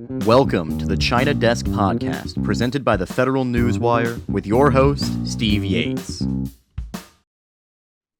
Welcome to the China Desk Podcast, presented by the Federal Newswire, with your host, Steve Yates.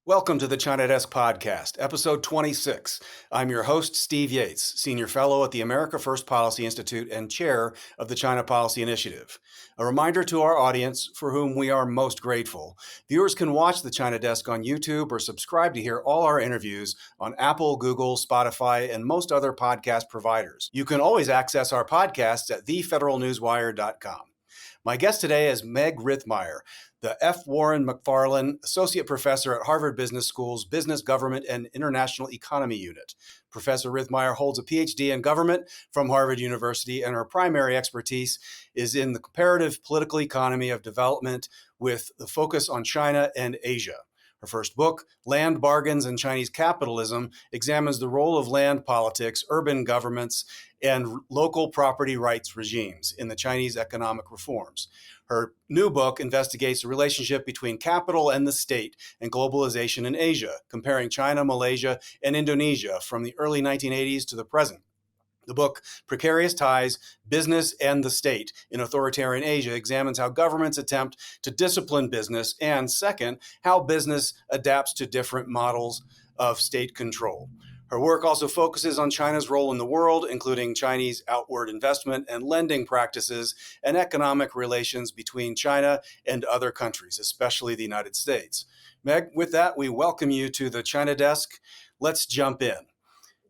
Welcome to the China Desk Podcast, episode 26. I'm your host, Steve Yates, Senior Fellow at the America First Policy Institute and Chair of the China Policy Initiative. A reminder to our audience, for whom we are most grateful. Viewers can watch the China Desk on YouTube or subscribe to hear all our interviews on Apple, Google, Spotify, and most other podcast providers. You can always access our podcasts at thefederalnewswire.com. My guest today is Meg Rithmire, the F. Warren MacFarlan Associate Professor at Harvard Business School's Business, Government, and International Economy Unit. Professor Rithmire holds a PhD in government from Harvard University, and her primary expertise is in the comparative political economy of development with the focus on China and Asia. Her first book, Land, Bargains and Chinese Capitalism, examines the role of land politics, urban governments, and local property rights regimes in the Chinese economic reforms. Her new book investigates the relationship between capital and the state and globalization in Asia, comparing China, Malaysia, and Indonesia from the early 1980s to the present. The book, Precarious Ties, Business and the State in Authoritarian Asia, examines how governments attempt to discipline business and, second, how business adapts to different models of state control. Her work also focuses on China's role in the world, including Chinese outward investment and lending practices and economic relations between China and other countries, especially the United States. Meg, with that, we welcome you to the China Desk. Let's jump in.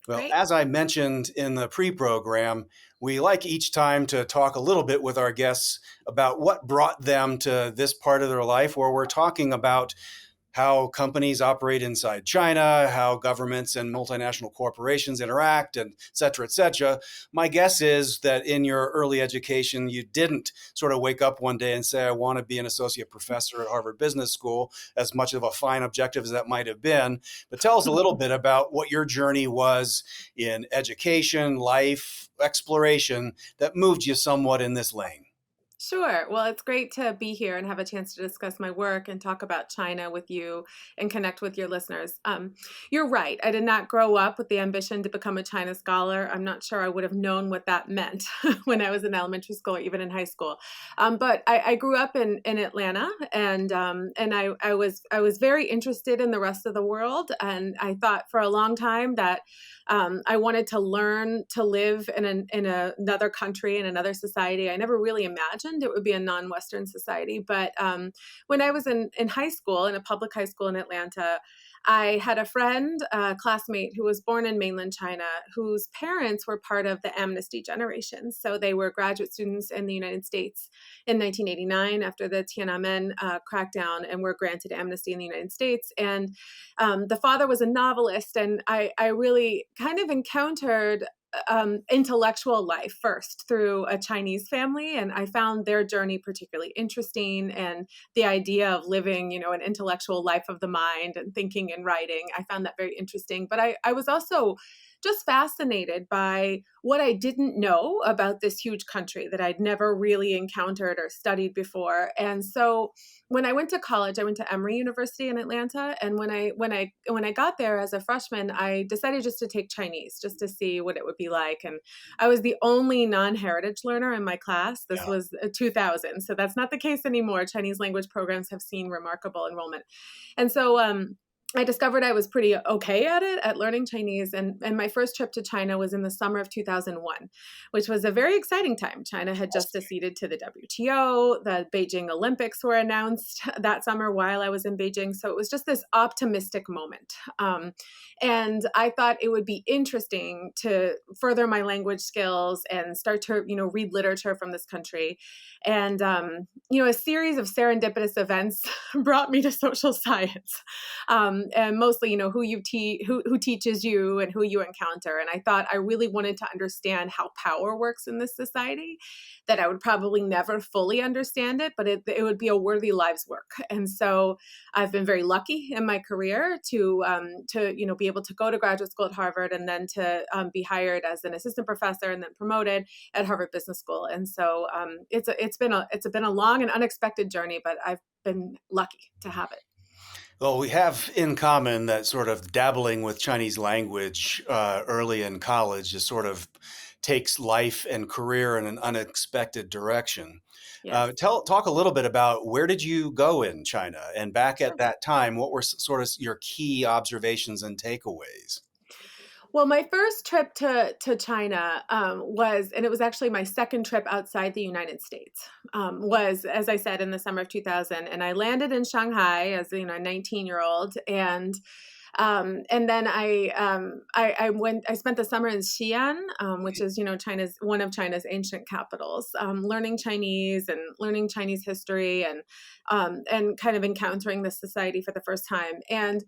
Well, Great. As I mentioned in the pre-program, we like each time to talk a little bit with our guests about what brought them to this part of their life, where we're talking about how companies operate inside China, how governments and multinational corporations interact, and et cetera, et cetera. My guess is that in your early education, you didn't sort of wake up one day and say, I want to be an associate professor at Harvard Business School, as much of a fine objective as that might have been. But tell us a little bit about what your journey was in education, life, exploration that moved you somewhat in this lane. Sure. Well, it's great to be here and have a chance to discuss my work and talk about China with you and connect with your listeners. You're right. I did not grow up with the ambition to become a China scholar. I'm not sure I would have known what that meant when I was in elementary school or even in high school. But I grew up in Atlanta, and I was very interested in the rest of the world, and I thought for a long time that I wanted to learn to live in another country, in another society. I never really imagined it would be a non-Western society. But when I was in high school, in a public high school in Atlanta, I had a friend, a classmate who was born in mainland China, whose parents were part of the amnesty generation. So they were graduate students in the United States in 1989 after the Tiananmen crackdown, and were granted amnesty in the United States. And the father was a novelist, and I really kind of encountered intellectual life first through a Chinese family. And I found their journey particularly interesting, and the idea of living, an intellectual life of the mind and thinking and writing. I found that very interesting. But I was also just fascinated by what I didn't know about this huge country that I'd never really encountered or studied before. And so when I went to college, I went to Emory University in Atlanta. And when I got there as a freshman, I decided just to take Chinese, just to see what it would be like. And I was the only non-heritage learner in my class. This was 2000. So that's not the case anymore. Chinese language programs have seen remarkable enrollment. And so I discovered I was pretty okay at it, at learning Chinese. And my first trip to China was in the summer of 2001, which was a very exciting time. China had just acceded to the WTO. The Beijing Olympics were announced that summer while I was in Beijing. So it was just this optimistic moment. And I thought it would be interesting to further my language skills and start to, read literature from this country. And, a series of serendipitous events brought me to social science. And mostly, who teaches you and who you encounter. And I thought I really wanted to understand how power works in this society, that I would probably never fully understand it, but it would be a worthy life's work. And so I've been very lucky in my career to be able to go to graduate school at Harvard, and then to be hired as an assistant professor and then promoted at Harvard Business School. And so it's been a long and unexpected journey, but I've been lucky to have it. Well, we have in common that sort of dabbling with Chinese language early in college is sort of takes life and career in an unexpected direction. Yes. Talk a little bit about where did you go in China, and back at Sure. that time, what were sort of your key observations and takeaways? Well, my first trip to China was, and it was actually my second trip outside the United States, was, as I said, in the summer of 2000. And I landed in Shanghai as, you know, a 19-year-old. And then I went, I spent the summer in Xi'an, which is, you know, one of China's ancient capitals, learning Chinese and learning Chinese history and kind of encountering this society for the first time. And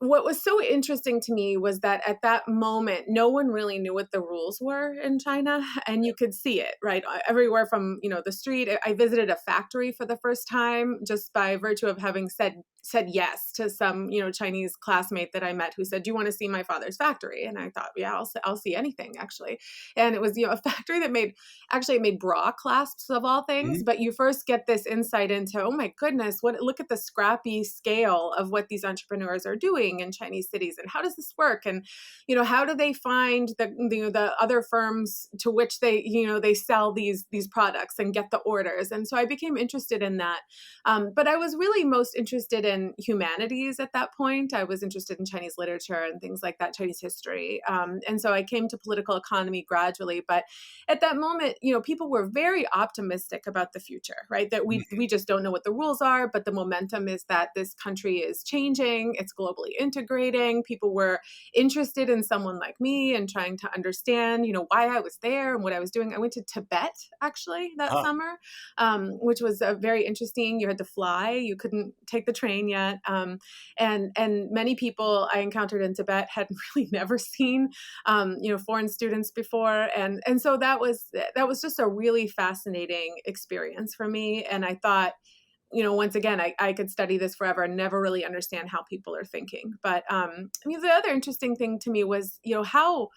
what was so interesting to me was that at that moment, no one really knew what the rules were in China, and you could see it, right? Everywhere from, you know, the street. I visited a factory for the first time just by virtue of having said yes to some, you know, Chinese classmate that I met who said, "Do you want to see my father's factory?" And I thought, yeah, I'll see anything, actually. And it was, you know, a factory that made bra clasps of all things. Mhm. But you first get this insight into, oh my goodness, look at the scrappy scale of what these entrepreneurs are doing in Chinese cities, and how does this work? And, you know, how do they find the other firms to which they sell these products and get the orders? And so I became interested in that. But I was really most interested in humanities at that point. I was interested in Chinese literature and things like that, Chinese history. And so I came to political economy gradually. But at that moment, you know, people were very optimistic about the future, right? That we just don't know what the rules are, but the momentum is that this country is changing, it's globally integrating. People were interested in someone like me and trying to understand, you know, why I was there and what I was doing. I went to Tibet actually that Huh. summer, which was very interesting. You had to fly, you couldn't take the train yet, and many people I encountered in Tibet had really never seen, you know, foreign students before, and so that was just a really fascinating experience for me. And I thought, you know, once again, I could study this forever and never really understand how people are thinking. But I mean, the other interesting thing to me was, you know, how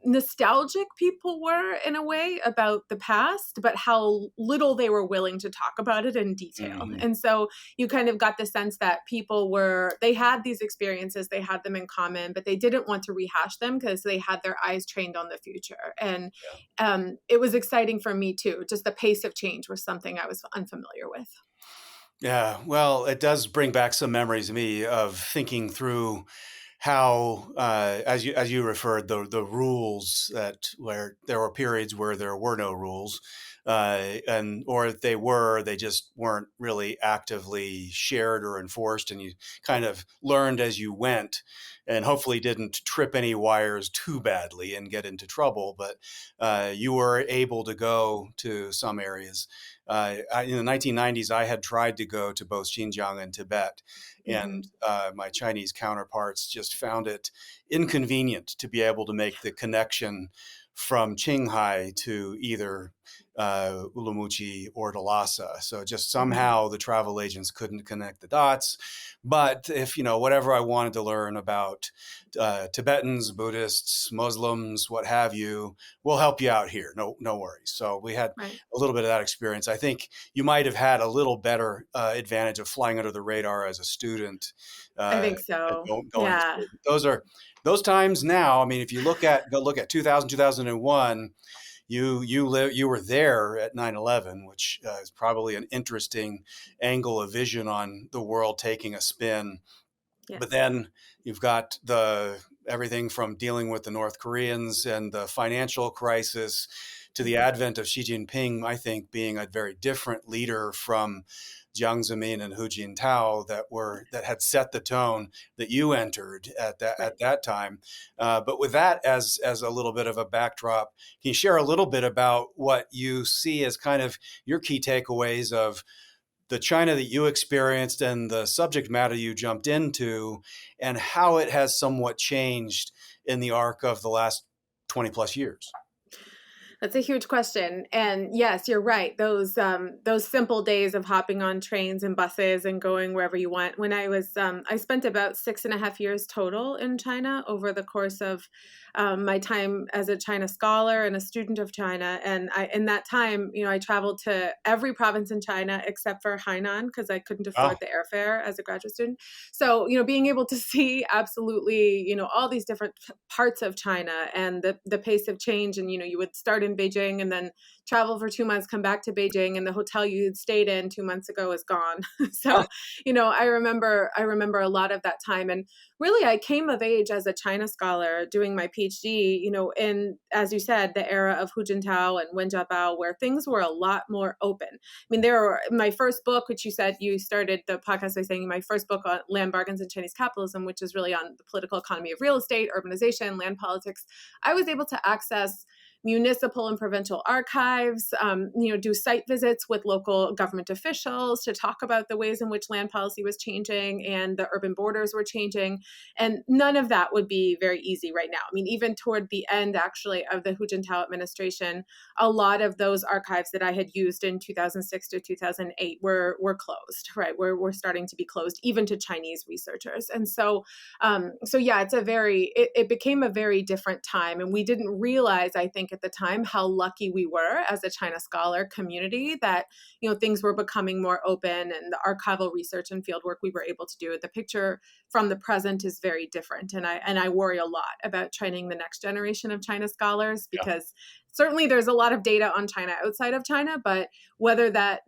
nostalgic people were in a way about the past, but how little they were willing to talk about it in detail. Mhm. And so you kind of got the sense that they had these experiences, they had them in common, but they didn't want to rehash them because they had their eyes trained on the future. And it was exciting for me too. Just the pace of change was something I was unfamiliar with. Yeah, well, it does bring back some memories to me of thinking through how, as you referred, the rules that where there were periods where there were no rules, and or if they just weren't really actively shared or enforced, and you kind of learned as you went, and hopefully didn't trip any wires too badly and get into trouble. But you were able to go to some areas. In the 1990s, I had tried to go to both Xinjiang and Tibet, Mm-hmm. and my Chinese counterparts just found it inconvenient to be able to make the connection from Qinghai to either Ulaanbaatar or to Lhasa. So just Mm-hmm. somehow the travel agents couldn't connect the dots. But if, you know, whatever I wanted to learn about Tibetans, Buddhists, Muslims, what have you, we'll help you out here. No worries. So we had Right. a little bit of that experience. I think you might have had a little better advantage of flying under the radar as a student, I uh, think so. going Yeah. through. Those times now. I mean, if you look at 2000, 2001, you were there at 9/11, which is probably an interesting angle of vision on the world taking a spin. But Yes. then you've got the everything from dealing with the North Koreans and the financial crisis to the Mm-hmm. advent of Xi Jinping, I think, being a very different leader from Jiang Zemin and Hu Jintao that had set the tone that you entered Right. at that time. But with that as a little bit of a backdrop, can you share a little bit about what you see as kind of your key takeaways of the China that you experienced and the subject matter you jumped into, and how it has somewhat changed in the arc of the last 20 plus years? That's a huge question. And yes, you're right. Those simple days of hopping on trains and buses and going wherever you want. When I spent about 6.5 years total in China over the course of my time as a China scholar and a student of China. And in that time, I traveled to every province in China except for Hainan because I couldn't afford Oh, the airfare as a graduate student. So, being able to see absolutely, all these different parts of China and the pace of change. And, you would start in Beijing and then travel for 2 months, come back to Beijing, and the hotel you had stayed in 2 months ago is gone. huh, So, I remember a lot of that time. And really, I came of age as a China scholar doing my PhD, in, as you said, the era of Hu Jintao and Wen Jiabao, where things were a lot more open. I mean, my first book, which you said you started the podcast by saying my first book on Land Bargains and Chinese Capitalism, which is really on the political economy of real estate, urbanization, land politics. I was able to access municipal and provincial archives, do site visits with local government officials to talk about the ways in which land policy was changing and the urban borders were changing. And none of that would be very easy right now. I mean, even toward the end, actually, of the Hu Jintao administration, a lot of those archives that I had used in 2006 to 2008 were closed, right? We're starting to be closed, even to Chinese researchers. And so yeah, it became a very different time. And we didn't realize, I think, at the time how lucky we were as a China scholar community that, things were becoming more open and the archival research and fieldwork we were able to do. The picture from the present is very different. And I worry a lot about training the next generation of China scholars yeah. because certainly there's a lot of data on China outside of China, but whether that,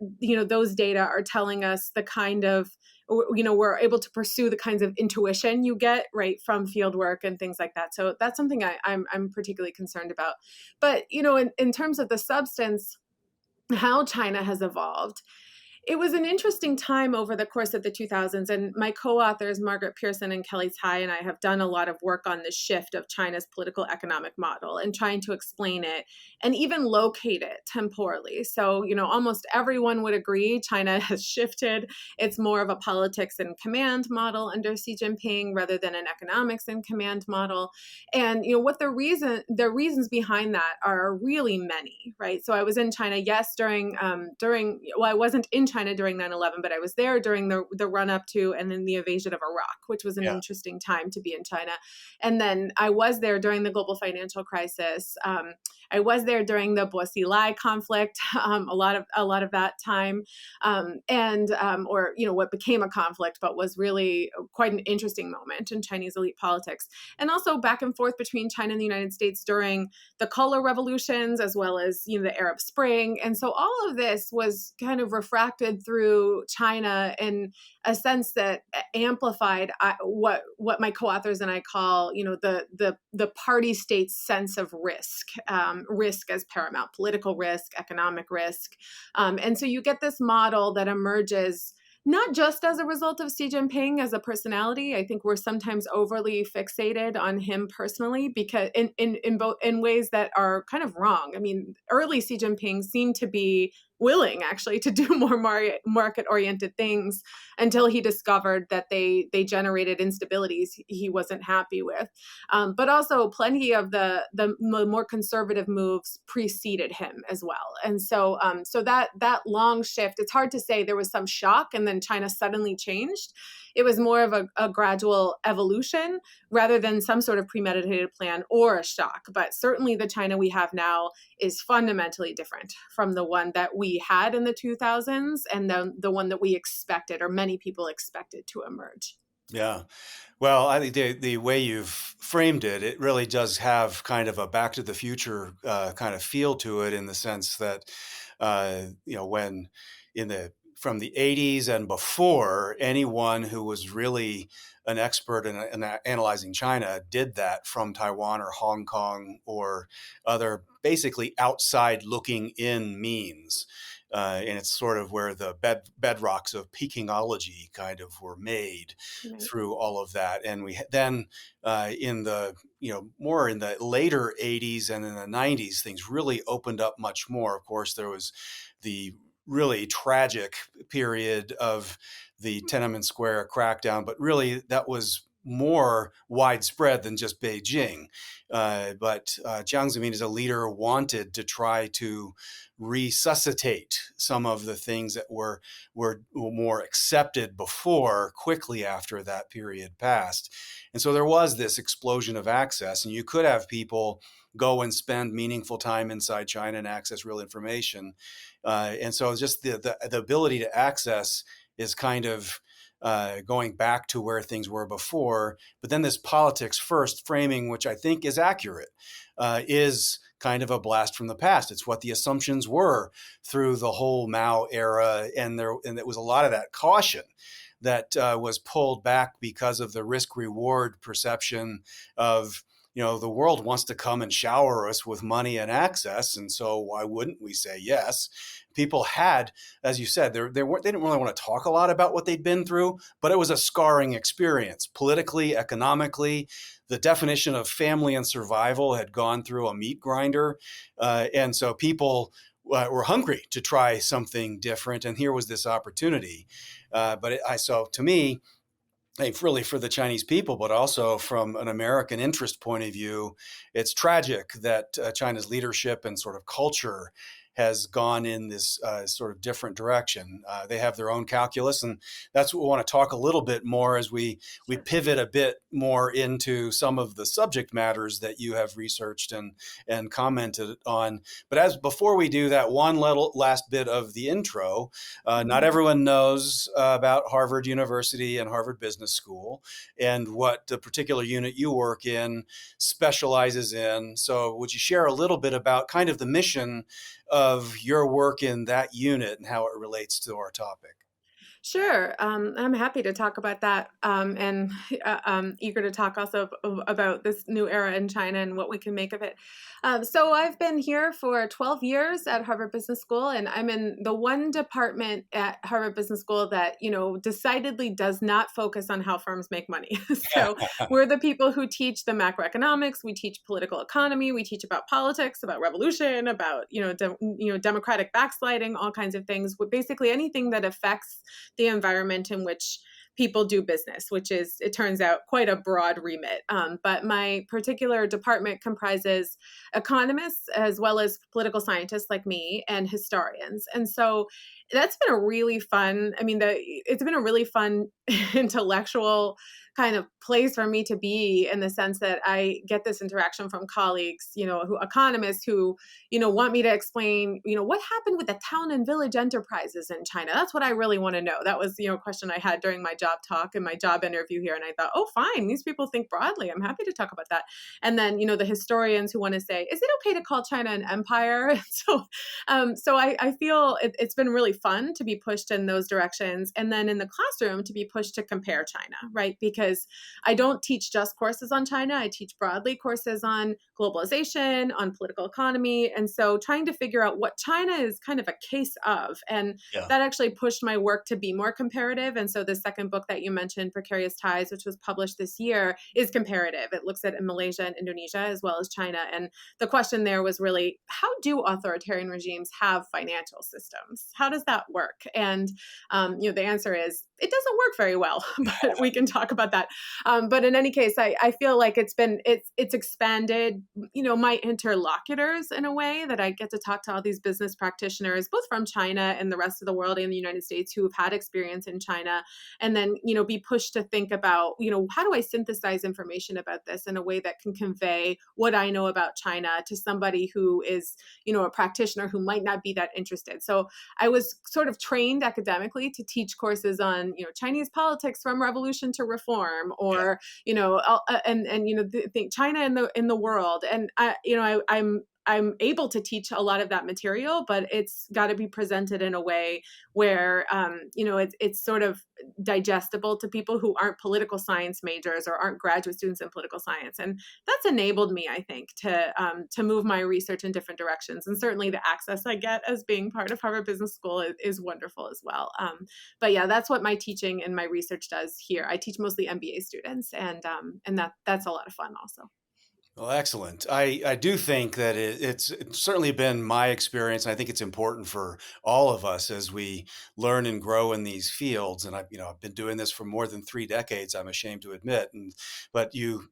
those data are telling us the kind of, we're able to pursue the kinds of intuition you get right from field work and things like that. So that's something I'm particularly concerned about. But, in terms of the substance, how China has evolved, it was an interesting time over the course of the 2000s. And my co-authors, Margaret Pearson and Kelly Tsai, and I have done a lot of work on the shift of China's political economic model and trying to explain it and even locate it temporally. So, almost everyone would agree China has shifted. It's more of a politics and command model under Xi Jinping rather than an economics and command model. And, what the reasons behind that are really many, right? So I was in China, yes, I wasn't in China during 9/11, but I was there during the run up to and then the invasion of Iraq, which was an Yeah. interesting time to be in China. And then I was there during the global financial crisis. I was there during the Bo-Xilai conflict, a lot of that time, or what became a conflict, but was really quite an interesting moment in Chinese elite politics, and also back and forth between China and the United States during the color revolutions, as well as the Arab Spring. And so all of this was kind of refracted through China in a sense that amplified what my co-authors and I call the party state's sense of risk as paramount, political risk, economic risk. And so you get this model that emerges not just as a result of Xi Jinping as a personality. I think we're sometimes overly fixated on him personally because in ways that are kind of wrong. I mean, early Xi Jinping seemed to be willing actually to do more market-oriented things until he discovered that they generated instabilities he wasn't happy with. But also plenty of the more conservative moves preceded him as well. And so that long shift, it's hard to say there was some shock and then China suddenly changed. It was more of a gradual evolution rather than some sort of premeditated plan or a shock. But certainly the China we have now is fundamentally different from the one that we had in the 2000s and the one that we expected or many people expected to emerge. Yeah. Well, I think the way you've framed it, it really does have kind of a Back to the Future kind of feel to it, in the sense that, when from the 80s and before, anyone who was really an expert in analyzing China did that from Taiwan or Hong Kong or other basically outside looking in means. And it's sort of where the bedrocks of Pekingology kind of were made Right. through all of that. And we then in the more in the later 80s and in the 90s, things really opened up much more. Of course, there was the really tragic period of the Tiananmen Square crackdown, but really that was more widespread than just Beijing. But Jiang Zemin as a leader wanted to try to resuscitate some of the things that were more accepted before, quickly after that period passed. And so there was this explosion of access, and you could have people go and spend meaningful time inside China and access real information. And so just the ability to access is kind of going back to where things were before. But then this politics first framing, which I think is accurate, is kind of a blast from the past. It's what the assumptions were through the whole Mao era. And there was a lot of that caution that was pulled back because of the risk reward perception of, the world wants to come and shower us with money and access. And so why wouldn't we say yes? People had, as you said, they didn't really want to talk a lot about what they'd been through, but it was a scarring experience politically, economically. The definition of family and survival had gone through a meat grinder. And so people were hungry to try something different. And here was this opportunity. So to me, I think really for the Chinese people, but also from an American interest point of view, it's tragic that China's leadership and sort of culture has gone in this sort of different direction. They have their own calculus, and that's what we want to talk a little bit more as we pivot a bit more into some of the subject matters that you have researched and commented on. But before we do that, one last bit of the intro. Not everyone knows about Harvard University and Harvard Business School and what the particular unit you work in specializes in. So would you share a little bit about kind of the mission of your work in that unit and how it relates to our topic? Sure. I'm happy to talk about that, and eager to talk also about this new era in China and what we can make of it. So I've been here for 12 years at Harvard Business School, and I'm in the one department at Harvard Business School that, decidedly does not focus on how firms make money. So we're the people who teach the macroeconomics, we teach political economy, we teach about politics, about revolution, about, democratic backsliding, all kinds of things, basically anything that affects the environment in which people do business, which is, it turns out, quite a broad remit. But my particular department comprises economists as well as political scientists like me and historians. And so that's been a really fun, it's been a really fun intellectual kind of place for me to be, in the sense that I get this interaction from colleagues, economists who, want me to explain, what happened with the town and village enterprises in China. That's what I really want to know. That was, a question I had during my job talk and my job interview here. And I thought, oh, fine, these people think broadly. I'm happy to talk about that. And then, the historians who want to say, is it okay to call China an empire? So I feel it's been really fun to be pushed in those directions. And then in the classroom to be pushed to compare China, right? Because I don't teach just courses on China. I teach broadly courses on globalization, on political economy. And so trying to figure out what China is kind of a case of. And that actually pushed my work to be more comparative. And so the second book that you mentioned, Precarious Ties, which was published this year, is comparative. It looks at Malaysia and Indonesia as well as China. And the question there was really, how do authoritarian regimes have financial systems? How does that work? And, the answer is, it doesn't work very well, but we can talk about that. But in any case, I feel like it's expanded, my interlocutors in a way that I get to talk to all these business practitioners, both from China and the rest of the world and the United States, who have had experience in China, and then, be pushed to think about, how do I synthesize information about this in a way that can convey what I know about China to somebody who is, a practitioner who might not be that interested. So I was sort of trained academically to teach courses on, Chinese politics from revolution to reform, or, think China in the world. And I'm able to teach a lot of that material, but it's got to be presented in a way where, it's sort of digestible to people who aren't political science majors or aren't graduate students in political science. And that's enabled me, I think, to move my research in different directions. And certainly the access I get as being part of Harvard Business School is wonderful as well. But yeah, that's what my teaching and my research does here. I teach mostly MBA students, and that's a lot of fun also. Well, excellent. I do think that it's certainly been my experience. And I think it's important for all of us as we learn and grow in these fields. And I've been doing this for more than 3 decades. I'm ashamed to admit. But you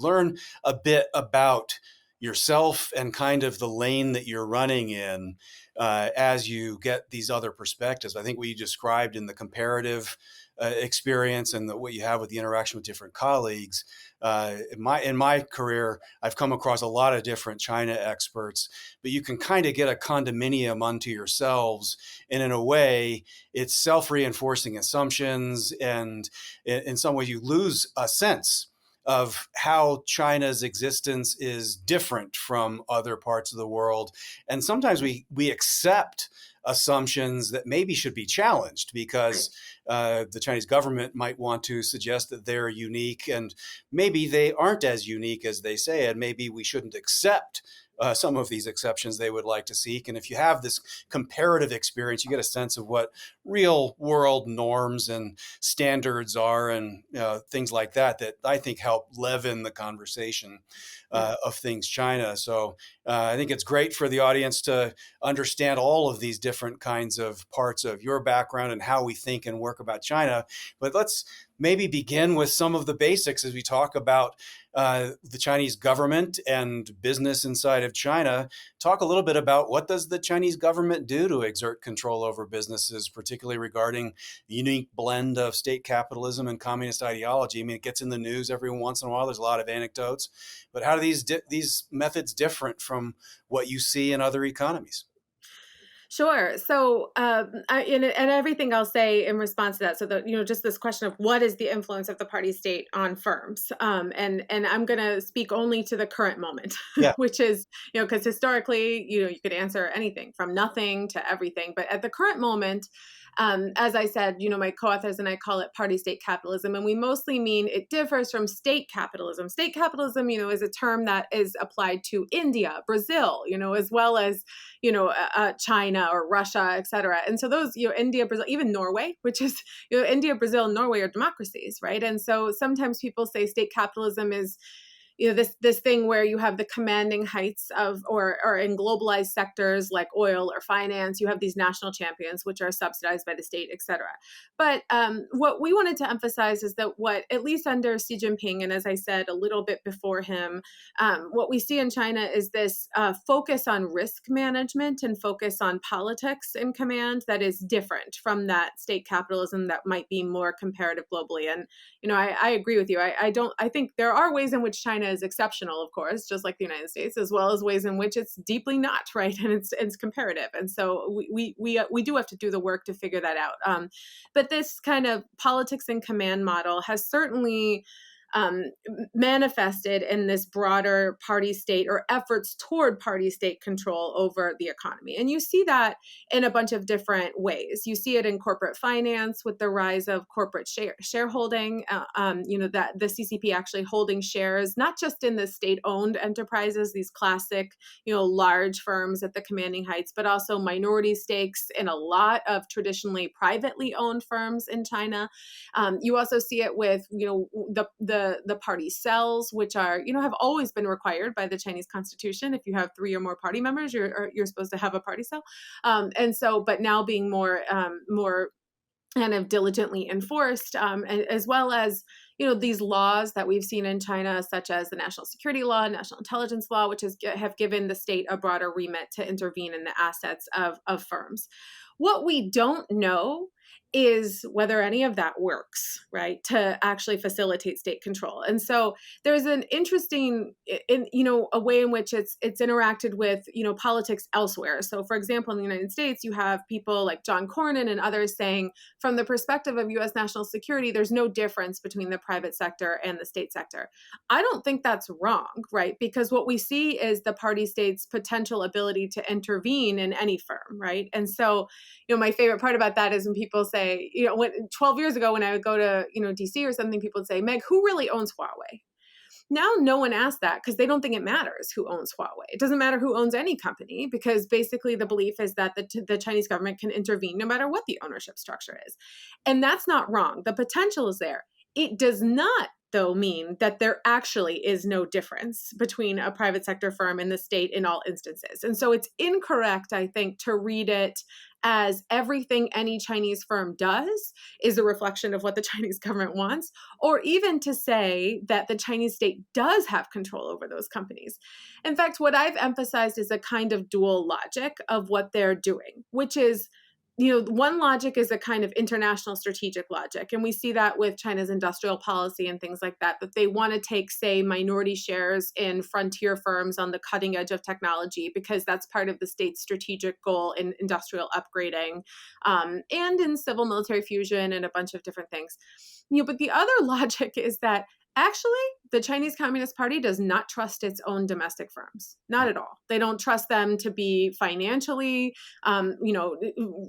learn a bit about yourself and kind of the lane that you're running in as you get these other perspectives. I think what you described in the comparative experience and what you have with the interaction with different colleagues. In my career, I've come across a lot of different China experts, but you can kind of get a condominium unto yourselves. And in a way, it's self-reinforcing assumptions. And in some ways, you lose a sense of how China's existence is different from other parts of the world. And sometimes we accept assumptions that maybe should be challenged because the Chinese government might want to suggest that they're unique, and maybe they aren't as unique as they say, and maybe we shouldn't accept some of these exceptions they would like to seek. And if you have this comparative experience, you get a sense of what real world norms and standards are, and things like that I think help leaven the conversation of things China. So I think it's great for the audience to understand all of these different kinds of parts of your background and how we think and work about China. But let's maybe begin with some of the basics as we talk about the Chinese government and business inside of China. Talk a little bit about what does the Chinese government do to exert control over businesses, particularly regarding the unique blend of state capitalism and communist ideology. I mean, it gets in the news every once in a while. There's a lot of anecdotes, but how do these methods different from what you see in other economies? Sure. So, and everything I'll say in response to that. So that, just this question of what is the influence of the party state on firms? And I'm going to speak only to the current moment, Yeah. which is, because historically, you could answer anything from nothing to everything. But at the current moment, as I said, my co-authors and I call it party state capitalism, and we mostly mean it differs from state capitalism. State capitalism, is a term that is applied to India, Brazil, as well as, China or Russia, et cetera. And so those, India, Brazil, even Norway, which is, India, Brazil, and Norway are democracies, right? And so sometimes people say state capitalism is, this thing where you have the commanding heights of, or in globalized sectors like oil or finance, you have these national champions, which are subsidized by the state, et cetera. But what we wanted to emphasize is that what, at least under Xi Jinping, and as I said a little bit before him, what we see in China is this focus on risk management and focus on politics in command that is different from that state capitalism that might be more comparative globally. And, I agree with you. I think there are ways in which China is exceptional, of course, just like the United States, as well as ways in which it's deeply not, right? And it's comparative. And so we do have to do the work to figure that out. But this kind of politics and command model has certainly manifested in this broader party state or efforts toward party state control over the economy. And you see that in a bunch of different ways. You see it in corporate finance with the rise of corporate shareholding, that the CCP actually holding shares, not just in the state-owned enterprises, these classic, large firms at the commanding heights, but also minority stakes in a lot of traditionally privately owned firms in China. You also see it with, the party cells, which are, have always been required by the Chinese constitution. If you have 3 or more party members, you're supposed to have a party cell. But now being more kind of diligently enforced, as well as, these laws that we've seen in China, such as the national security law, national intelligence law, which have given the state a broader remit to intervene in the assets of firms. What we don't know is whether any of that works, right, to actually facilitate state control. And so there's an interesting, a way in which it's interacted with, politics elsewhere. So for example, in the United States, you have people like John Cornyn and others saying, from the perspective of U.S. national security, there's no difference between the private sector and the state sector. I don't think that's wrong, right? Because what we see is the party state's potential ability to intervene in any firm, right? And so, my favorite part about that is when people say, 12 years ago when I would go to, DC or something, people would say, Meg, who really owns Huawei? Now, no one asks that because they don't think it matters who owns Huawei. It doesn't matter who owns any company because basically the belief is that the Chinese government can intervene no matter what the ownership structure is. And that's not wrong. The potential is there. It does not, though, mean that there actually is no difference between a private sector firm and the state in all instances. And so it's incorrect, I think, to read it as everything any Chinese firm does is a reflection of what the Chinese government wants, or even to say that the Chinese state does have control over those companies. In fact, what I've emphasized is a kind of dual logic of what they're doing, which is, one logic is a kind of international strategic logic. And we see that with China's industrial policy and things like that they want to take, say, minority shares in frontier firms on the cutting edge of technology, because that's part of the state's strategic goal in industrial upgrading, and in civil military fusion and a bunch of different things. But the other logic is that actually, the Chinese Communist Party does not trust its own domestic firms, not at all. They don't trust them to be financially,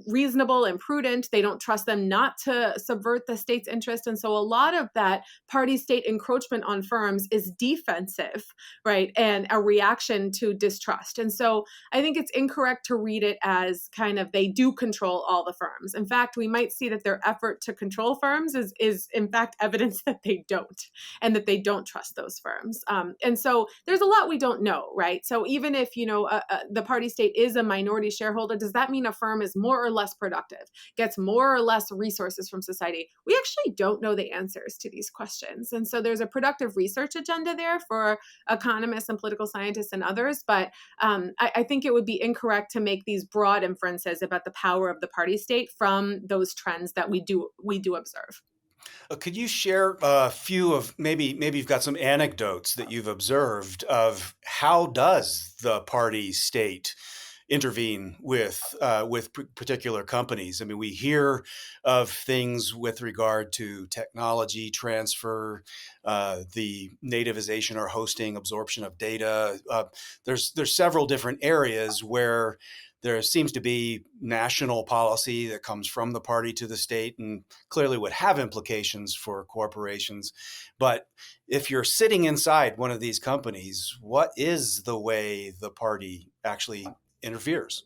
reasonable and prudent. They don't trust them not to subvert the state's interest. And so a lot of that party-state encroachment on firms is defensive, right, and a reaction to distrust. And so I think it's incorrect to read it as kind of they do control all the firms. In fact, we might see that their effort to control firms is in fact evidence that they don't, and that they don't trust those firms. And so there's a lot we don't know, right? So even if, the party state is a minority shareholder, does that mean a firm is more or less productive, gets more or less resources from society? We actually don't know the answers to these questions. And so there's a productive research agenda there for economists and political scientists and others. But I think it would be incorrect to make these broad inferences about the power of the party state from those trends that we do observe. Could you share a few of maybe you've got some anecdotes that you've observed of how does the party state intervene with particular companies? I mean, we hear of things with regard to technology transfer, the nativization or hosting, absorption of data. There's several different areas where there seems to be national policy that comes from the party to the state and clearly would have implications for corporations. But if you're sitting inside one of these companies, what is the way the party actually interferes?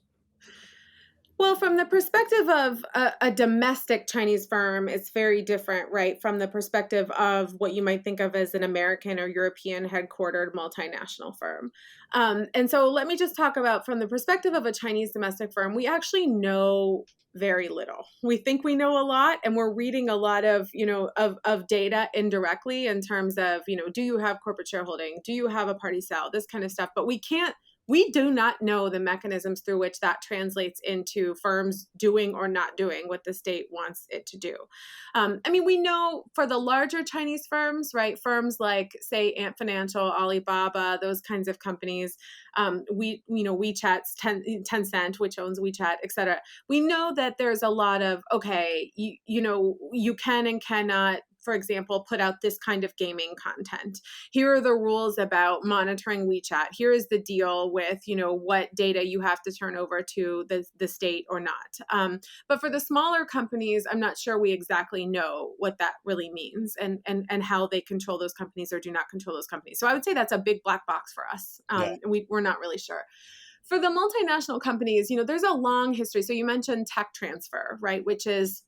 Well, from the perspective of a domestic Chinese firm, it's very different, right? From the perspective of what you might think of as an American or European headquartered multinational firm. And so let me just talk about from the perspective of a Chinese domestic firm, we actually know very little. We think we know a lot, and we're reading a lot of, of data indirectly in terms of, do you have corporate shareholding? Do you have a party sale? This kind of stuff. But we do not know the mechanisms through which that translates into firms doing or not doing what the state wants it to do. We know for the larger Chinese firms, right? Firms like, say, Ant Financial, Alibaba, those kinds of companies, WeChat's Tencent, which owns WeChat, et cetera. We know that there's a lot of, you can and cannot, for example, put out this kind of gaming content. Here are the rules about monitoring WeChat. Here is the deal with, what data you have to turn over to the state or not. But for the smaller companies, I'm not sure we exactly know what that really means and how they control those companies or do not control those companies. So I would say that's a big black box for us. We're not really sure. For the multinational companies, there's a long history. So you mentioned tech transfer, right? Which is,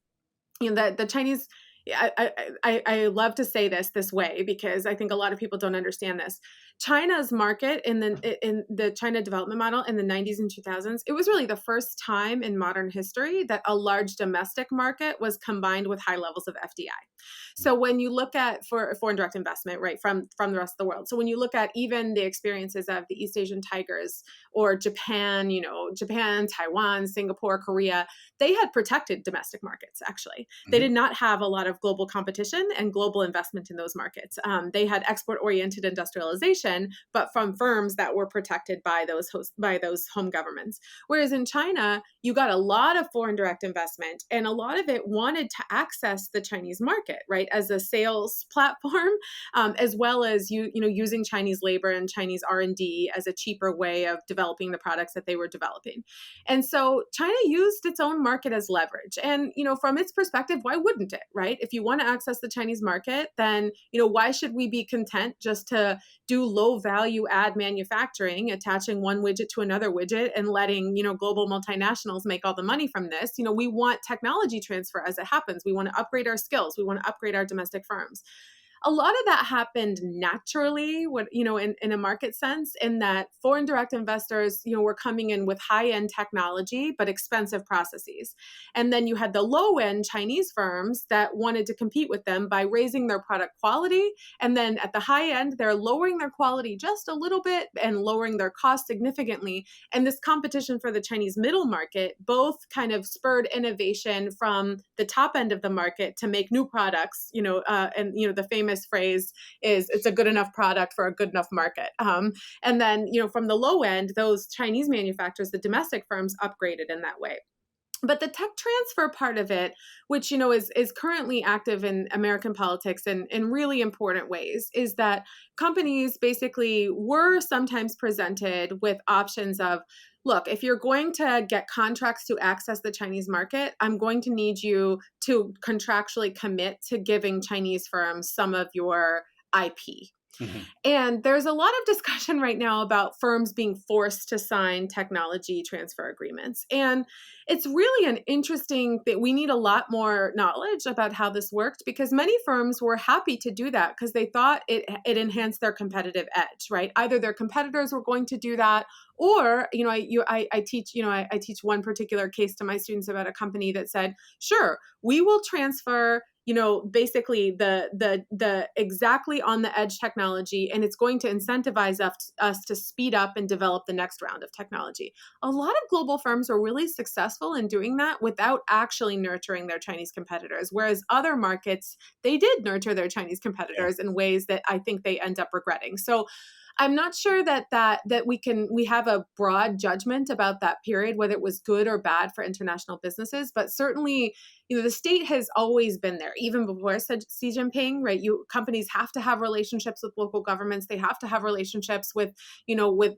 the Chinese. I love to say this way because I think a lot of people don't understand this. China's market in the China development model in the 90s and 2000s, it was really the first time in modern history that a large domestic market was combined with high levels of FDI. So when you look at for foreign direct investment, right, from the rest of the world. So when you look at even the experiences of the East Asian tigers or Japan, Japan, Taiwan, Singapore, Korea, they had protected domestic markets, actually. Mm-hmm. They did not have a lot of global competition and global investment in those markets. They had export-oriented industrialization, but from firms that were protected by those home governments. Whereas in China, you got a lot of foreign direct investment, and a lot of it wanted to access the Chinese market, right, as a sales platform, as well as using Chinese labor and Chinese R&D as a cheaper way of developing the products that they were developing. And so China used its own market as leverage. And from its perspective, why wouldn't it, right? If you want to access the Chinese market, then why should we be content just to do low value add manufacturing, attaching one widget to another widget and letting global multinationals make all the money from this? We want technology transfer as it happens. We want to upgrade our skills. We want to upgrade our domestic firms. a lot of that happened naturally, in a market sense, in that foreign direct investors, were coming in with high-end technology, but expensive processes. And then you had the low-end Chinese firms that wanted to compete with them by raising their product quality. And then at the high end, they're lowering their quality just a little bit and lowering their cost significantly. And this competition for the Chinese middle market both kind of spurred innovation from the top end of the market to make new products, the famous phrase is it's a good enough product for a good enough market. And then, from the low end, those Chinese manufacturers, the domestic firms, upgraded in that way. But the tech transfer part of it, which is currently active in American politics in really important ways, is that companies basically were sometimes presented with options of, look, if you're going to get contracts to access the Chinese market, I'm going to need you to contractually commit to giving Chinese firms some of your IP. Mm-hmm. And there's a lot of discussion right now about firms being forced to sign technology transfer agreements. And it's really an interesting thing. We need a lot more knowledge about how this worked, because many firms were happy to do that because they thought it enhanced their competitive edge, right? Either their competitors were going to do that, or, I teach one particular case to my students about a company that said, sure, we will transfer basically the exactly on the edge technology, and it's going to incentivize us to speed up and develop the next round of technology. A lot of global firms are really successful in doing that without actually nurturing their Chinese competitors, whereas other markets, they did nurture their Chinese competitors in ways that I think they end up regretting. So I'm not sure that we have a broad judgment about that period, whether it was good or bad for international businesses, but certainly, the state has always been there, even before Xi Jinping, right? Companies have to have relationships with local governments. They have to have relationships with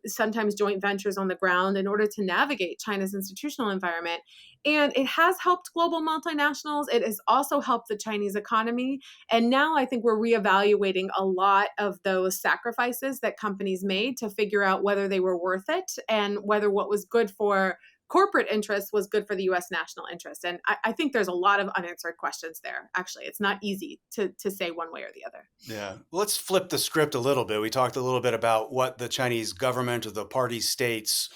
sometimes joint ventures on the ground in order to navigate China's institutional environment. And it has helped global multinationals. It has also helped the Chinese economy. And now I think we're reevaluating a lot of those sacrifices that companies made to figure out whether they were worth it and whether what was good for corporate interests was good for the U.S. national interest. And I think there's a lot of unanswered questions there. Actually, it's not easy to say one way or the other. Yeah. Let's flip the script a little bit. We talked a little bit about what the Chinese government or the party states'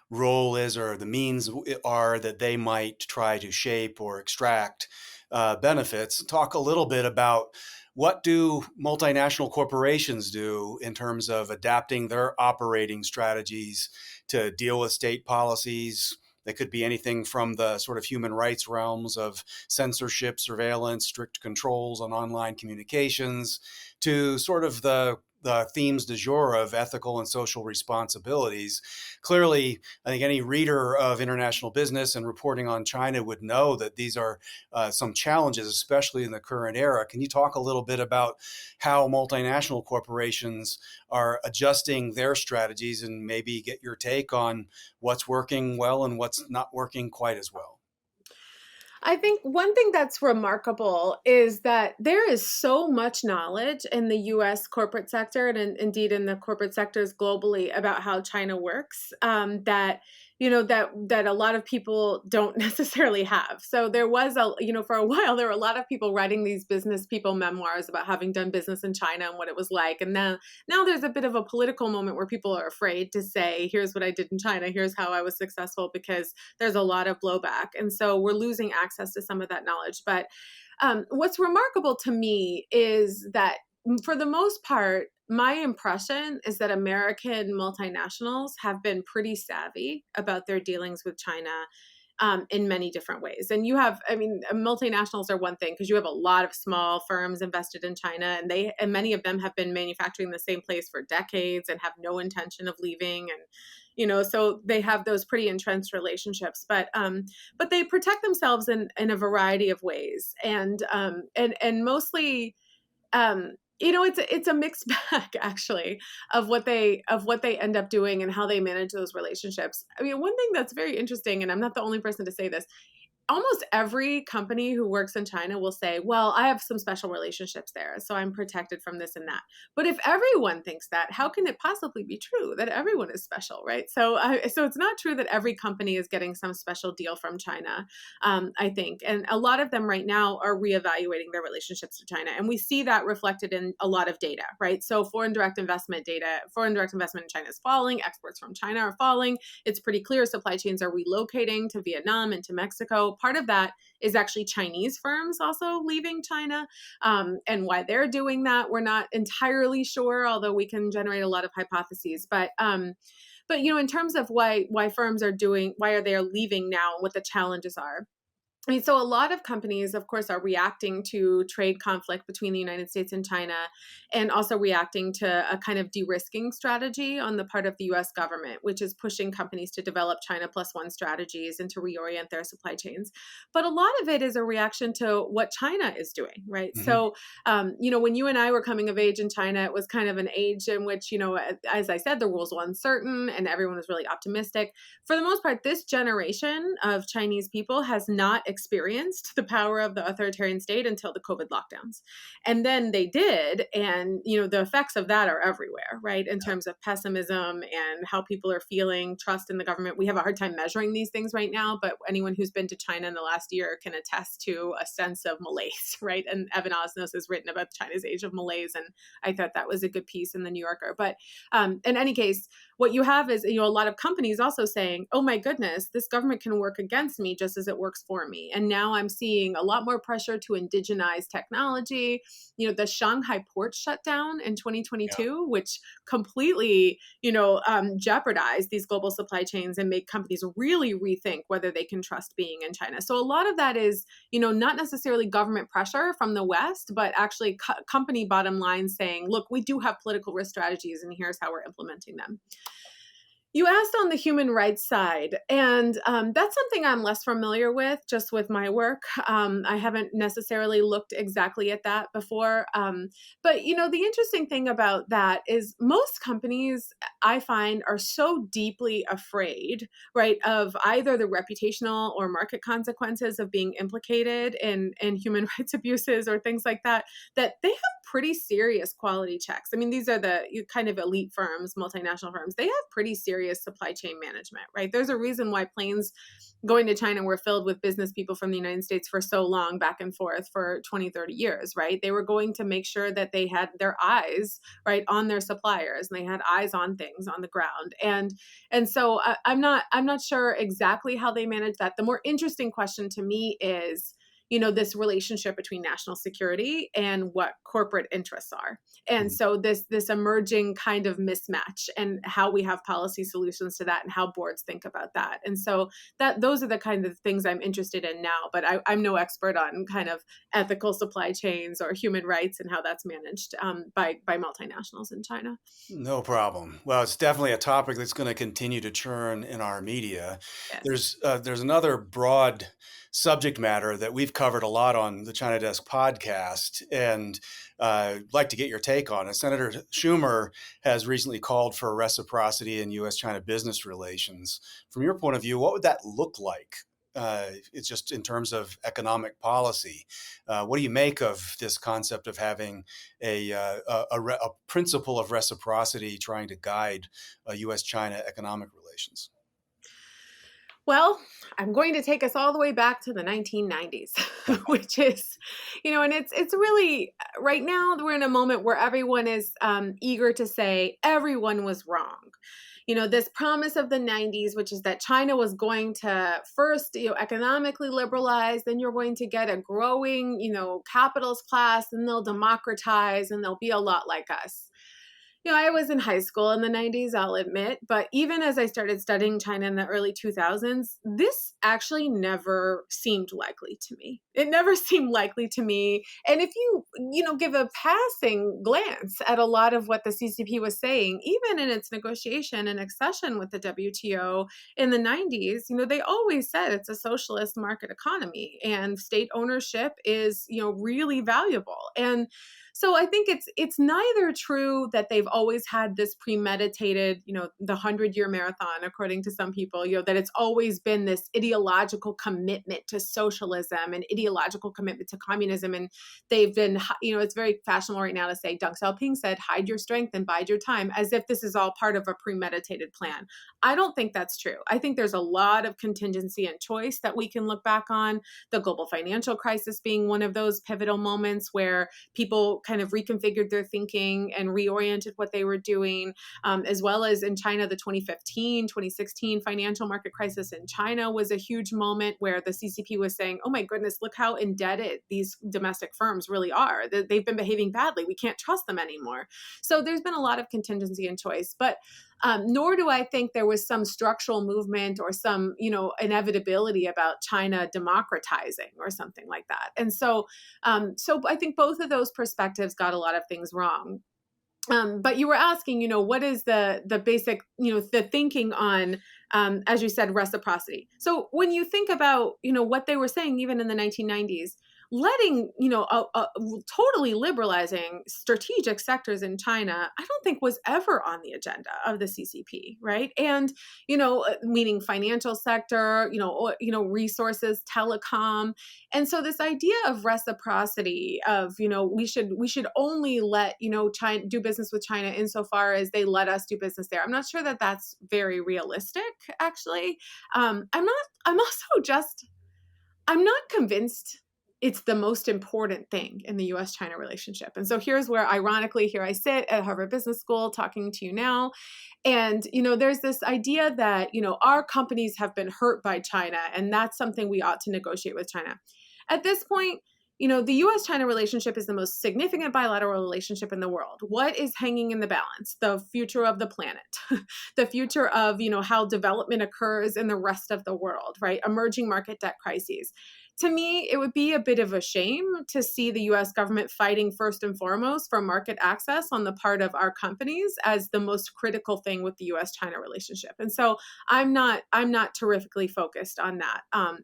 role is, or the means are that they might try to shape or extract benefits. Talk a little bit about what do multinational corporations do in terms of adapting their operating strategies to deal with state policies. That could be anything from the sort of human rights realms of censorship, surveillance, strict controls on online communications, to sort of the themes du jour of ethical and social responsibilities. Clearly, I think any reader of international business and reporting on China would know that these are some challenges, especially in the current era. Can you talk a little bit about how multinational corporations are adjusting their strategies and maybe get your take on what's working well and what's not working quite as well? I think one thing that's remarkable is that there is so much knowledge in the U.S. corporate sector and indeed in the corporate sectors globally about how China works that a lot of people don't necessarily have. So there was for a while, there were a lot of people writing these business people memoirs about having done business in China and what it was like. And now there's a bit of a political moment where people are afraid to say, here's what I did in China, here's how I was successful, because there's a lot of blowback. And so we're losing access to some of that knowledge. But what's remarkable to me is that for the most part, my impression is that American multinationals have been pretty savvy about their dealings with China in many different ways. And multinationals are one thing because you have a lot of small firms invested in China, and many of them have been manufacturing the same place for decades and have no intention of leaving. And so they have those pretty entrenched relationships, but they protect themselves in a variety of ways, and mostly. It's a mixed bag actually of what they end up doing and how they manage those relationships. I mean, one thing that's very interesting, and I'm not the only person to say this, almost every company who works in China will say, well, I have some special relationships there, so I'm protected from this and that. But if everyone thinks that, how can it possibly be true that everyone is special, right? So it's not true that every company is getting some special deal from China, I think. And a lot of them right now are reevaluating their relationships to China. And we see that reflected in a lot of data, right? So foreign direct investment in China is falling, exports from China are falling. It's pretty clear supply chains are relocating to Vietnam and to Mexico. Part of that is actually Chinese firms also leaving China. And why they're doing that, we're not entirely sure, although we can generate a lot of hypotheses. But in terms of why firms are they are leaving now, what the challenges are. I mean, so a lot of companies, of course, are reacting to trade conflict between the United States and China, and also reacting to a kind of de-risking strategy on the part of the U.S. government, which is pushing companies to develop China plus one strategies and to reorient their supply chains. But a lot of it is a reaction to what China is doing, right? Mm-hmm. So, when you and I were coming of age in China, it was kind of an age in which, as I said, the rules were uncertain and everyone was really optimistic. For the most part, this generation of Chinese people has not experienced the power of the authoritarian state until the COVID lockdowns. And then they did. And, the effects of that are everywhere, right? In terms of pessimism and how people are feeling, trust in the government. We have a hard time measuring these things right now, but anyone who's been to China in the last year can attest to a sense of malaise, right? And Evan Osnos has written about China's age of malaise. And I thought that was a good piece in the New Yorker. But in any case, what you have is, a lot of companies also saying, oh my goodness, this government can work against me just as it works for me. And now I'm seeing a lot more pressure to indigenize technology. The Shanghai port shut down in 2022, which completely, jeopardized these global supply chains and make companies really rethink whether they can trust being in China. So a lot of that is, not necessarily government pressure from the West, but actually company bottom line saying, look, we do have political risk strategies and here's how we're implementing them. You asked on the human rights side, and that's something I'm less familiar with just with my work. I haven't necessarily looked exactly at that before. But, the interesting thing about that is most companies, I find, are so deeply afraid, right, of either the reputational or market consequences of being implicated in human rights abuses or things like that, that they have pretty serious quality checks. I mean, these are the kind of elite firms, multinational firms. They have pretty serious supply chain management, right? There's a reason why planes going to China were filled with business people from the United States for so long, back and forth for 20, 30 years, right? They were going to make sure that they had their eyes, right, on their suppliers, and they had eyes on things on the ground. And so I'm not sure exactly how they manage that. The more interesting question to me is, this relationship between national security and what corporate interests are. And so this emerging kind of mismatch and how we have policy solutions to that and how boards think about that. And so those are the kind of things I'm interested in now, but I'm no expert on kind of ethical supply chains or human rights and how that's managed by multinationals in China. No problem. Well, it's definitely a topic that's going to continue to churn in our media. Yes. There's another broad subject matter that we've covered a lot on the China Desk podcast, and I'd like to get your take on it. Senator Schumer has recently called for reciprocity in U.S.-China business relations. From your point of view, what would that look like? It's just in terms of economic policy. What do you make of this concept of having a principle of reciprocity trying to guide U.S.-China economic relations? Well, I'm going to take us all the way back to the 1990s, which is, and it's really, right now we're in a moment where everyone is eager to say everyone was wrong. This promise of the 90s, which is that China was going to first, economically liberalize, then you're going to get a growing, capitalist class, and they'll democratize, and they'll be a lot like us. I was in high school in the 90s, I'll admit, but even as I started studying China in the early 2000s, this actually never seemed likely to me. It never seemed likely to me. And if you, give a passing glance at a lot of what the CCP was saying, even in its negotiation and accession with the WTO in the 90s, they always said it's a socialist market economy and state ownership is, really valuable. And so I think it's neither true that they've always had this premeditated, the 100-year marathon, according to some people, that it's always been this ideological commitment to socialism and ideological commitment to communism. And they've been, it's very fashionable right now to say, Deng Xiaoping said, hide your strength and bide your time, as if this is all part of a premeditated plan. I don't think that's true. I think there's a lot of contingency and choice that we can look back on. The global financial crisis being one of those pivotal moments where people kind of reconfigured their thinking and reoriented what they were doing, as well as in China, the 2015, 2016 financial market crisis in China was a huge moment where the CCP was saying, oh my goodness, look how indebted these domestic firms really are. They've been behaving badly. We can't trust them anymore. So there's been a lot of contingency and choice, but nor do I think there was some structural movement or some, inevitability about China democratizing or something like that. And so I think both of those perspectives got a lot of things wrong. But you were asking, what is the basic, the thinking on, as you said, reciprocity. So when you think about, what they were saying, even in the 1990s, letting, totally liberalizing strategic sectors in China, I don't think was ever on the agenda of the CCP, right? And, meaning financial sector, resources, telecom. And so this idea of reciprocity of, we should only let, China do business with China insofar as they let us do business there. I'm not sure that that's very realistic, actually. I'm not convinced it's the most important thing in the US-China relationship. And so here's where, ironically, here I sit at Harvard Business School talking to you now. And, there's this idea that, our companies have been hurt by China, and that's something we ought to negotiate with China. At this point, the US-China relationship is the most significant bilateral relationship in the world. What is hanging in the balance? The future of the planet, the future of, how development occurs in the rest of the world, right? Emerging market debt crises. To me, it would be a bit of a shame to see the US government fighting first and foremost for market access on the part of our companies as the most critical thing with the US-China relationship. And so I'm not terrifically focused on that,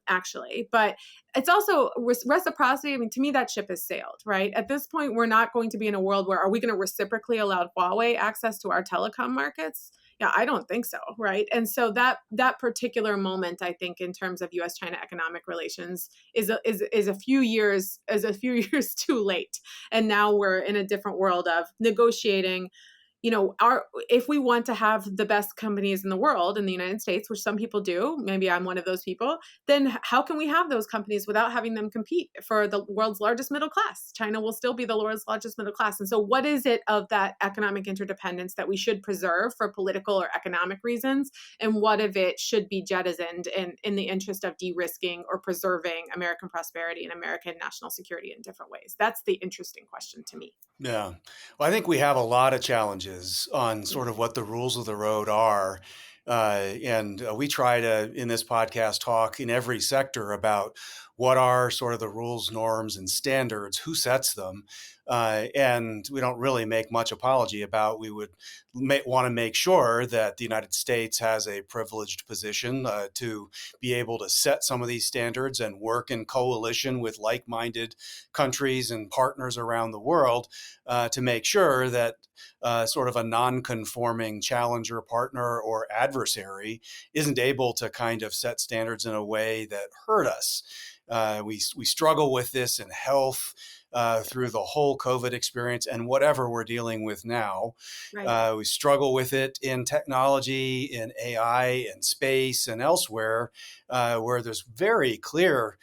actually. But it's also reciprocity. I mean, to me, that ship has sailed, right? At this point, we're not going to be in a world where, are we going to reciprocally allow Huawei access to our telecom markets? Yeah, I don't think so, right? And so that particular moment, I think, in terms of U.S.-China economic relations, is a few years too late. And now we're in a different world of negotiating. If we want to have the best companies in the world in the United States, which some people do, maybe I'm one of those people, then how can we have those companies without having them compete for the world's largest middle class? China will still be the world's largest middle class. And so what is it of that economic interdependence that we should preserve for political or economic reasons? And what of it should be jettisoned in the interest of de-risking or preserving American prosperity and American national security in different ways? That's the interesting question to me. Yeah. Well, I think we have a lot of challenges on sort of what the rules of the road are. And we try to, in this podcast, talk in every sector about what are sort of the rules, norms, and standards, who sets them. And we don't really make much apology about, we would want to make sure that the United States has a privileged position to be able to set some of these standards and work in coalition with like-minded countries and partners around the world to make sure that sort of a non-conforming challenger, partner, or adversary isn't able to kind of set standards in a way that hurt us. We struggle with this in health through the whole COVID experience and whatever we're dealing with now. Right. We struggle with it in technology, in AI, in space, and elsewhere, where there's very clear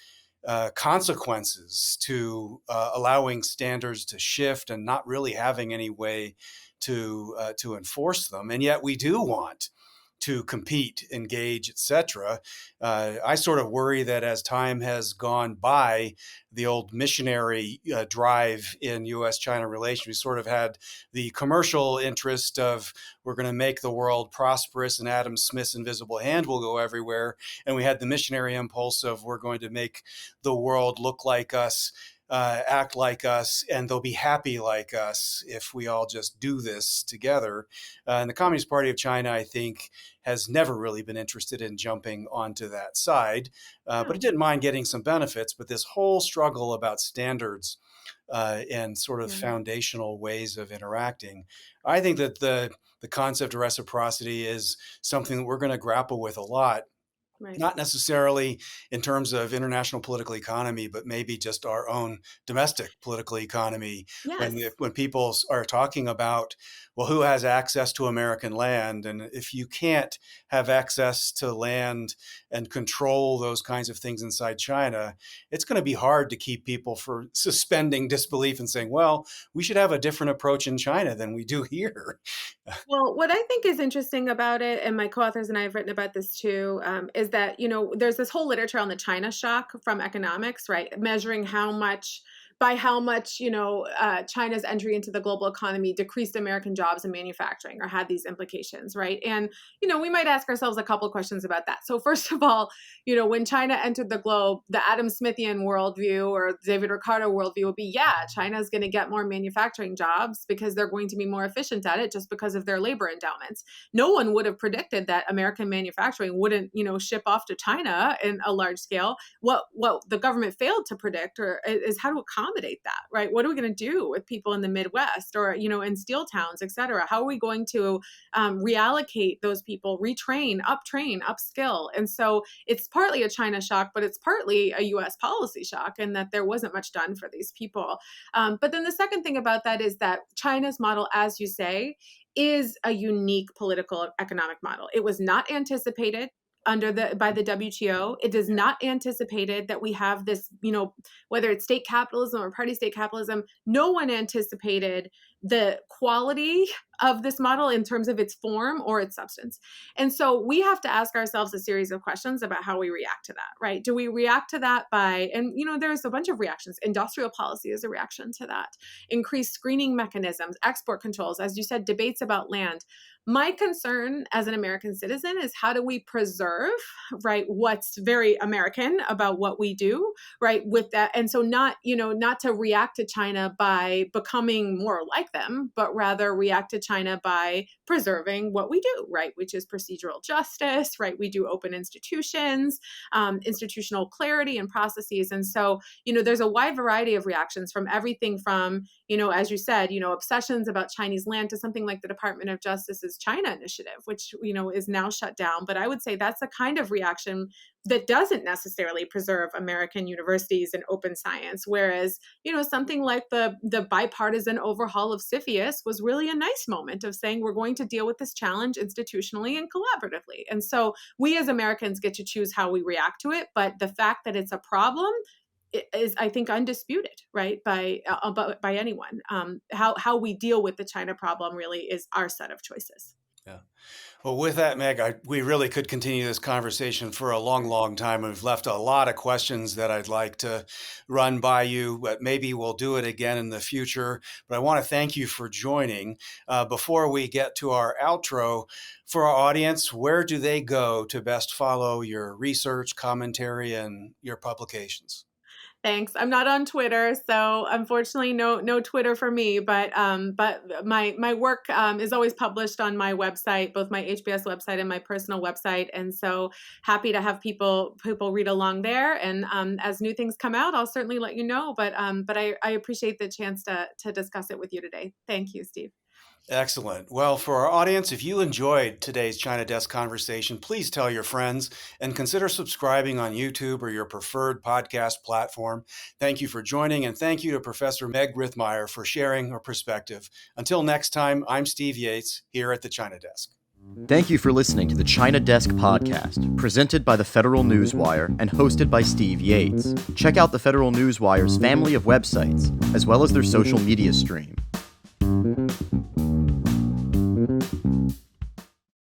consequences to allowing standards to shift and not really having any way to enforce them. And yet we do want to compete, engage, etc. I sort of worry that as time has gone by, the old missionary drive in U.S.-China relations, we sort of had the commercial interest of, we're going to make the world prosperous and Adam Smith's invisible hand will go everywhere. And we had the missionary impulse of, we're going to make the world look like us. act like us, and they'll be happy like us if we all just do this together. And the Communist Party of China, I think, has never really been interested in jumping onto that side, but it didn't mind getting some benefits. But this whole struggle about standards and sort of foundational ways of interacting, I think that the concept of reciprocity is something that we're going to grapple with a lot. Right. Not necessarily in terms of international political economy, but maybe just our own domestic political economy. Yes. When people are talking about, well, who has access to American land? And if you can't have access to land and control those kinds of things inside China, it's going to be hard to keep people from suspending disbelief and saying, well, we should have a different approach in China than we do here. Well, what I think is interesting about it, and my co-authors and I have written about this too, is that, there's this whole literature on the China shock from economics, right? Measuring how much China's entry into the global economy decreased American jobs and manufacturing or had these implications, right? And, we might ask ourselves a couple of questions about that. So first of all, when China entered the globe, the Adam Smithian worldview or David Ricardo worldview would be, China's going to get more manufacturing jobs because they're going to be more efficient at it just because of their labor endowments. No one would have predicted that American manufacturing wouldn't, ship off to China in a large scale. What the government failed to predict is how to accommodate that, right? What are we going to do with people in the Midwest or, in steel towns, et cetera? How are we going to reallocate those people, retrain, upskill? And so it's partly a China shock, but it's partly a U.S. policy shock in that there wasn't much done for these people. But then the second thing about that is that China's model, as you say, is a unique political economic model. It was not anticipated by the WTO. It is not anticipated that we have this, whether it's state capitalism or party state capitalism, no one anticipated the quality of this model in terms of its form or its substance. And so we have to ask ourselves a series of questions about how we react to that, right? Do we react to that by, and there's a bunch of reactions. Industrial policy is a reaction to that. Increased screening mechanisms, export controls, as you said, debates about land. My concern as an American citizen is how do we preserve, right, what's very American about what we do, right, with that. And so not to react to China by becoming more like them, but rather react to China by preserving what we do, right, which is procedural justice, right? We do open institutions, institutional clarity and processes. And so, there's a wide variety of reactions from everything from, as you said, obsessions about Chinese land to something like the Department of Justice's China initiative, which, is now shut down. But I would say that's the kind of reaction that doesn't necessarily preserve American universities and open science. Whereas, something like the bipartisan overhaul of CFIUS was really a nice moment of saying we're going to deal with this challenge institutionally and collaboratively. And so we as Americans get to choose how we react to it. But the fact that it's a problem is, I think, undisputed, right, by anyone. How we deal with the China problem really is our set of choices. Yeah. Well, with that, Meg, we really could continue this conversation for a long, long time. We've left a lot of questions that I'd like to run by you, but maybe we'll do it again in the future. But I want to thank you for joining. Before we get to our outro, for our audience, where do they go to best follow your research, commentary, and your publications? Thanks. I'm not on Twitter, so unfortunately, no Twitter for me. But my work is always published on my website, both my HBS website and my personal website. And so happy to have people read along there. And as new things come out, I'll certainly let you know. But I appreciate the chance to discuss it with you today. Thank you, Steve. Excellent. Well, for our audience, if you enjoyed today's China Desk conversation, please tell your friends and consider subscribing on YouTube or your preferred podcast platform. Thank you for joining, and thank you to Professor Meg Rithmire for sharing her perspective. Until next time, I'm Steve Yates here at the China Desk. Thank you for listening to the China Desk podcast, presented by the Federal Newswire and hosted by Steve Yates. Check out the Federal Newswire's family of websites, as well as their social media stream.